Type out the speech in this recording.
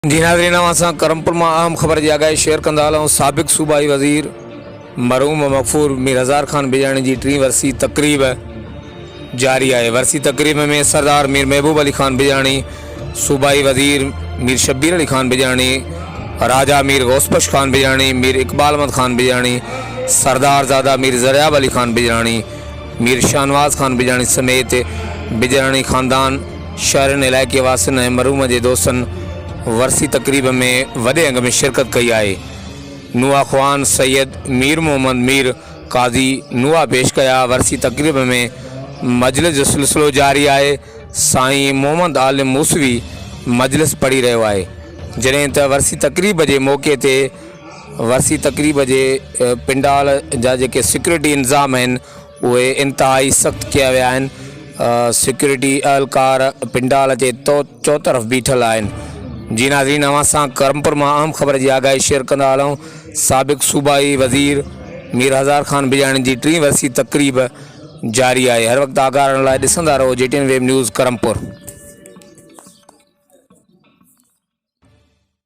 जी नाज़रीन, असां करमपुर में अहम ख़बर जी आगाही शेयर कंदा हलूं। साबिक़ सूबाई वज़ीर मरहूम मग़फ़ूर मीर हज़ार ख़ान बिजाणी जी 3 वरसी तक़रीब जारी है। वरसी तक़रीब में सरदार मीर महबूब अली ख़ान बिजाणी, सूबाई वज़ीर मीर शब्बीर अली ख़ान बिजाणी, राजा मीर गौसबख्श ख़ान बिजाणी, मीर इकबाल अहमद ख़ान बिजाणी, सरदार ज़ादा मीर ज़रियाब अली ख़ान बिजाणी, मीर शाहनवाज़ ख़ान बिजाणी समेत बिजाणी ख़ानदान शहरनि इलाइक़े वासियुनि ऐं मरहूम जे दोस्तनि वरसी तक़रीब में वॾे अंग में शिरकत कई आहे। नुआ ख़्वान सैयद मीर मोहम्मद मीर काज़ी नुआ पेश कया। वरसी तक़रीब में मजलिस जो सिलसिलो जारी आहे। साईं मोहम्मद आलिम मूसवी मजलिस पढ़ी रहियो आहे। जॾहिं त वरसी तक़रीब जे मौक़े ते वरसी तक़रीब जे पिंडाल जा जेके सिक्योरिटी इंतज़ाम आहिनि उहे इंतिहाई सख़्तु कया विया आहिनि। सिक्योरिटी अहलकार पिंडाल जे चौतरफ़ बीठल आहिनि। जी नाज़रीन, असां करमपुर में अहम ख़बर की आगाही शेयर कंदा हलूं। साबिक़ सूबाई वज़ीर मीर हज़ार ख़ान बिजाणी जी 3 वरसी तक़रीब जारी है। हर वक्त आगाह रहण लाइ ॾिसंदा रहो JTN वेब न्यूज़ करमपुर।